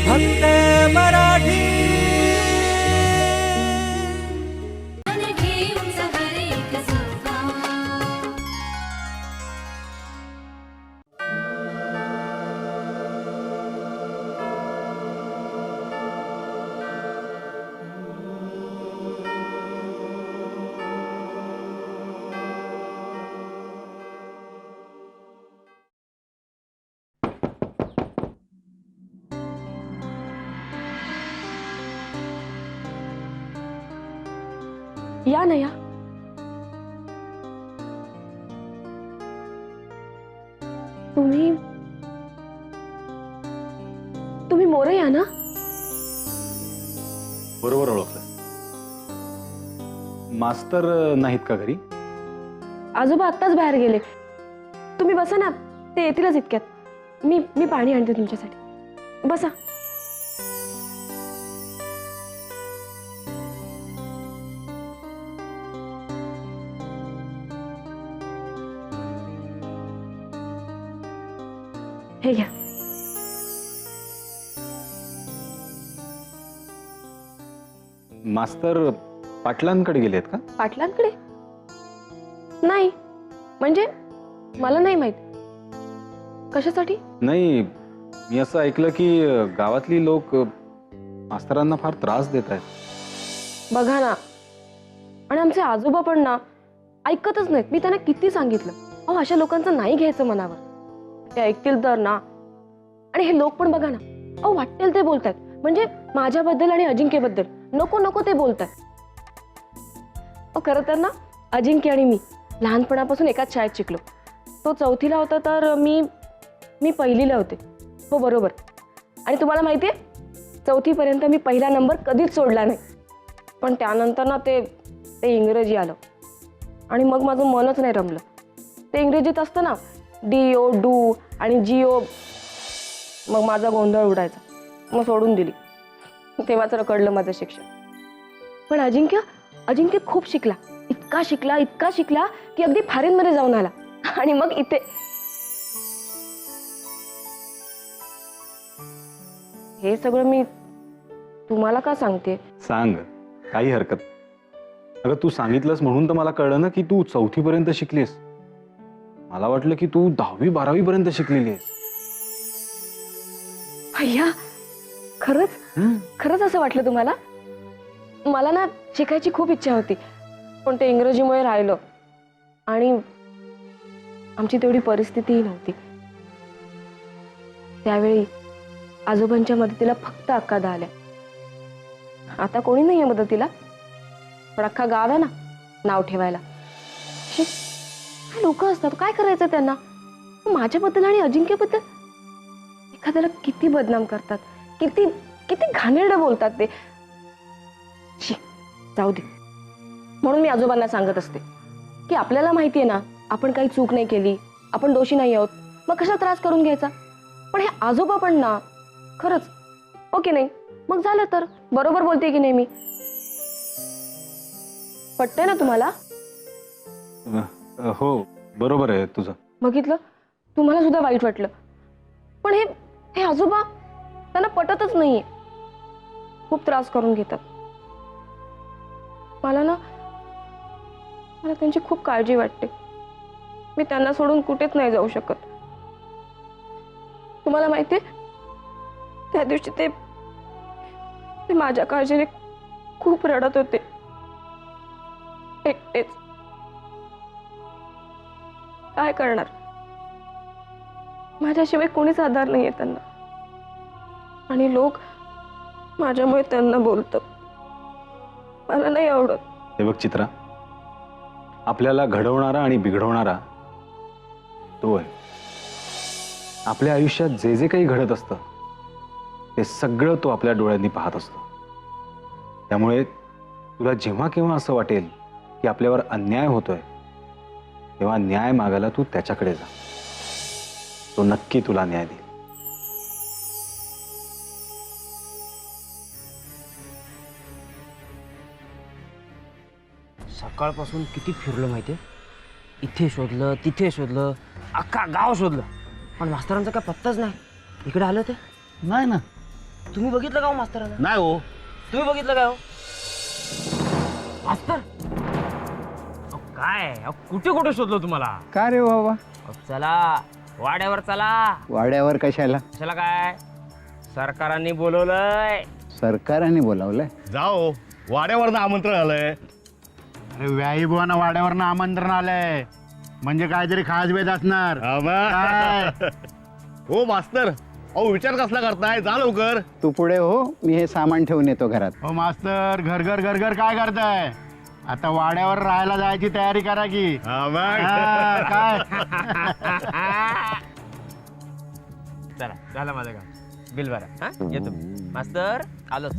फक्त मराठी। या ना या. तुम्ही मोरे या ना. बरोबर ओळखलं. मास्तर नाहीत का घरी? आजोबा आत्ताच बाहेर गेले. तुम्ही बसा ना, ते येतीलच इतक्यात. मी पाणी आणते तुमच्यासाठी. बसा. हे घ्या. मास्तर पाटलांकडे गेलेत का? पाटलांकडे नाही, म्हणजे मला नाही माहित. कशासाठी? नाही, मी असं ऐकलं की गावातली लोक मास्तरांना फार त्रास देत आहेत. बघा ना, आणि आमचे आजोबा पण ना ऐकतच नाहीत. मी त्यांना किती सांगितलं, अहो अशा लोकांचं नाही घ्यायचं मनावर. ते ऐकतील तर ना. आणि हे लोक पण बघा ना, अहो वाटेल ते बोलतात. म्हणजे माझ्याबद्दल आणि अजिंक्यबद्दल नको नको ते बोलतात. खरं तर ना, अजिंक्य आणि मी लहानपणापासून एकाच शाळेत शिकलो. तो 4थीला होता तर मी 1लीला होते. हो बरोबर. आणि तुम्हाला माहिती आहे, 4थी पर्यंत मी पहिला नंबर कधीच सोडला नाही. पण त्यानंतर ना ते इंग्रजी आलं आणि मग माझं मनच नाही रमलं. ते इंग्रजीत असतं ना, DO डू आणि GO, मग माझा गोंधळ उडायचा. मग सोडून दिली. तेव्हाच रखडलं माझं शिक्षण. पण अजिंक्य खूप शिकला. इतका शिकला की अगदी फॉरेनमध्ये जाऊन आला. आणि मग इथे. हे सगळं मी तुम्हाला का सांगते? सांग, काही हरकत. अगं तू सांगितलंस म्हणून तर मला कळलं ना की तू 4थी पर्यंत शिकलीस. मला वाटलं की तू 10वी 12वी पर्यंत शिकलेली आहेस. अय्या, खरंच असं वाटलं तुम्हाला? मला ना शिकायची खूप इच्छा होती, पण ते इंग्रजीमुळे राहिलं. आणि आमची तेवढी परिस्थितीही नव्हती. त्यावेळी आजोबांच्या मदतीला फक्त अक्का आल्या. आता कोणी नाहीये मदतीला, पण अख्खा गाव आहे ना नाव ठेवायला. लोक असतात, काय करायचं त्यांना? माझ्याबद्दल आणि अजिंक्यबद्दल एखाद्याला किती बदनाम करतात, किती किती घाणेरडं बोलतात ते. जाऊ दे. म्हणून मी आजोबांना सांगत असते की आपल्याला माहितीये ना, आपण काही चूक नाही केली, आपण दोषी नाही आहोत, मग कशा त्रास करून घ्यायचा. पण हे आजोबा पण ना, खरंच हो की नाही? मग झालं तर बरोबर बोलते की नाही मी? पटतंय ना तुम्हाला? हो बरोबर आहे तुझं. बघितलं, तुम्हाला सुद्धा वाईट वाटलं. पण हे आजोबा, त्यांना पटतच नाहीये. खूप त्रास करून घेतात. मला त्यांची खूप काळजी वाटते. मी त्यांना सोडून कुठेच नाही जाऊ शकत. तुम्हाला माहितीये, त्या दिवशी ते माझ्या काळजीने खूप रडत होते, एकटेच. काय करणार, माझ्याशिवाय कोणीच आधार नाहीये त्यांना. आणि लोक माझ्यामुळे त्यांना बोलतात. मला नाही आवडत. हे बघ चित्रा, आपल्याला घडवणारा आणि बिघडवणारा तो आहे. आपल्या आयुष्यात जे जे काही घडत असतं ते सगळं तो आपल्या डोळ्यांनी पाहत असतो. त्यामुळे तुला जेव्हा केव्हा असं वाटेल की आपल्यावर अन्याय होतोय, तेव्हा न्याय मागायला तू त्याच्याकडे जा. तो नक्की तुला न्याय देईल. सकाळपासून किती फिरलो माहितीये. इथे शोधलं, तिथे शोधलं, अख्खा गाव शोधलं, पण मास्तरांचा काय पत्ताच नाही. इकडे आलं ते नाही ना. तुम्ही बघितलं का हो मास्तराला? नाही हो. तुम्ही बघितलं काय हो मास्तर? काय कुठे कुठे शोधलो तुम्हाला? का रे बाबा? चला वाड्यावर चला. वाड्यावर कशाला? चला काय सरकारांनी बोलवलंय. सरकाराने बोलावलंय? जाओ, वाड्यावरनं आमंत्रण आलंय. अरे व्याई बुवाना वाड्यावरनं आमंत्रण आलंय म्हणजे काहीतरी खास बेत असणार. काय? हो मास्तर, अहो विचार कसला करताय? जा लवकर. तू पुढे हो, मी हे सामान ठेवून येतो घरात. हो मास्तर, घर घर घर घर काय करताय? आता वाड्यावर राहायला जायची तयारी करा की. हा मग. काय? चला झालं माझं काम. बिल भरा. हा येतो मास्तर. आलोच.